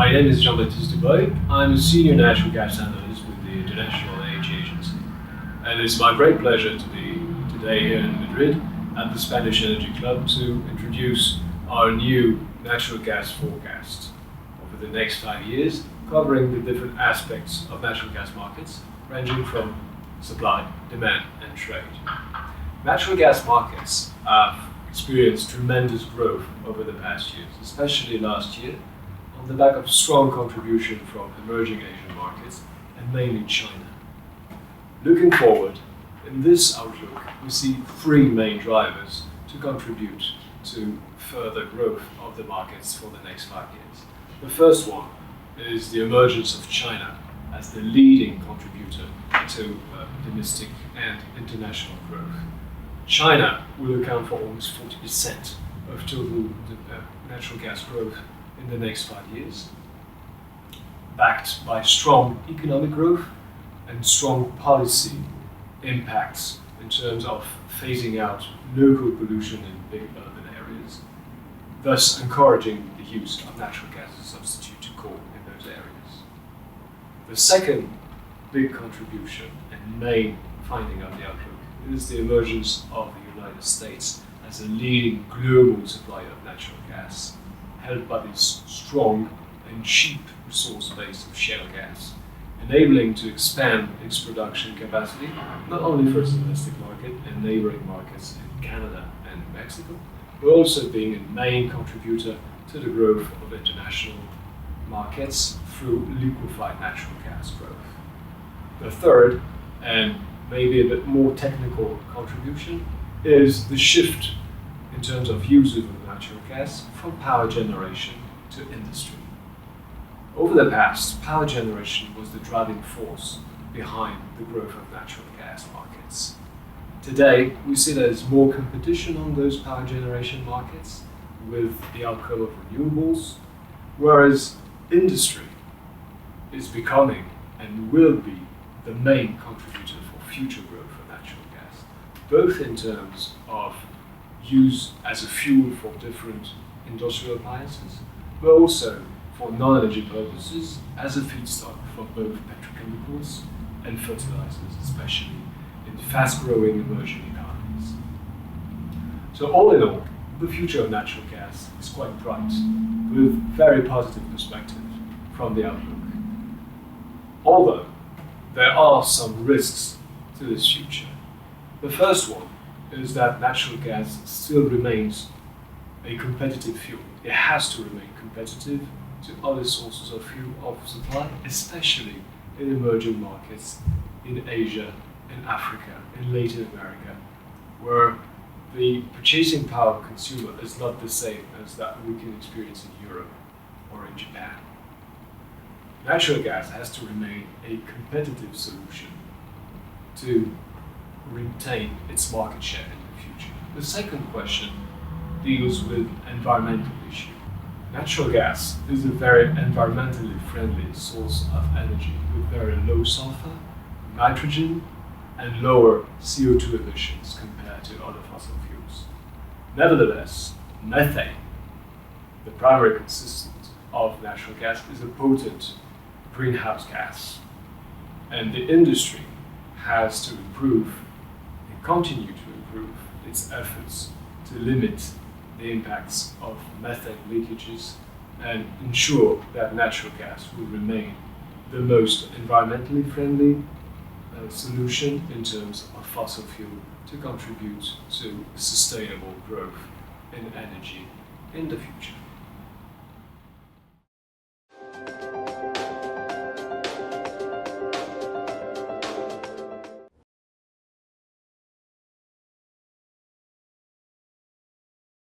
My name is Baptiste Dubreil. I'm a senior natural gas analyst with the International Agency. And it's my great pleasure to be today here in Madrid at the Spanish Energy Club to introduce our new natural gas forecast over the next 5 years, covering the different aspects of natural gas markets, ranging from supply, demand, and trade. Natural gas markets have experienced tremendous growth over the past years, especially last year, on the back of strong contribution from emerging Asian markets and mainly China. Looking forward, in this outlook, we see three main drivers to contribute to further growth of the markets for the next 5 years. The first one is the emergence of China as the leading contributor to domestic and international growth. China will account for almost 40% of total natural gas growth in the next 5 years, backed by strong economic growth and strong policy impacts in terms of phasing out local pollution in big urban areas, thus encouraging the use of natural gas as a substitute to coal in those areas. The second big contribution and main finding of the outlook is the emergence of the United States as a leading global supplier of natural gas, held by this strong and cheap resource base of shale gas, enabling to expand its production capacity, not only for its domestic market and neighboring markets in Canada and Mexico, but also being a main contributor to the growth of international markets through liquefied natural gas growth. The third, and maybe a bit more technical contribution, is the shift in terms of use of natural gas from power generation to industry. Over the past, power generation was the driving force behind the growth of natural gas markets. Today, we see there's more competition on those power generation markets with the outcome of renewables, whereas industry is becoming and will be the main contributor for future growth of natural gas, both in terms of use as a fuel for different industrial appliances, but also for non-energy purposes as a feedstock for both petrochemicals and fertilizers, especially in fast-growing emerging economies. So all in all, the future of natural gas is quite bright, with very positive perspective from the outlook. Although there are some risks to this future. The first one is that natural gas still remains a competitive fuel. It has to remain competitive to other sources of fuel of supply, especially in emerging markets in Asia, in Africa, in Latin America, where the purchasing power of consumer is not the same as that we can experience in Europe or in Japan. Natural gas has to remain a competitive solution to retain its market share in the future. The second question deals with environmental issue. Natural gas is a very environmentally friendly source of energy with very low sulfur, nitrogen, and lower CO2 emissions compared to other fossil fuels. Nevertheless, methane, the primary constituent of natural gas, is a potent greenhouse gas, and the industry has to improve and continue to improve its efforts to limit the impacts of methane leakages and ensure that natural gas will remain the most environmentally friendly solution in terms of fossil fuel to contribute to sustainable growth in energy in the future.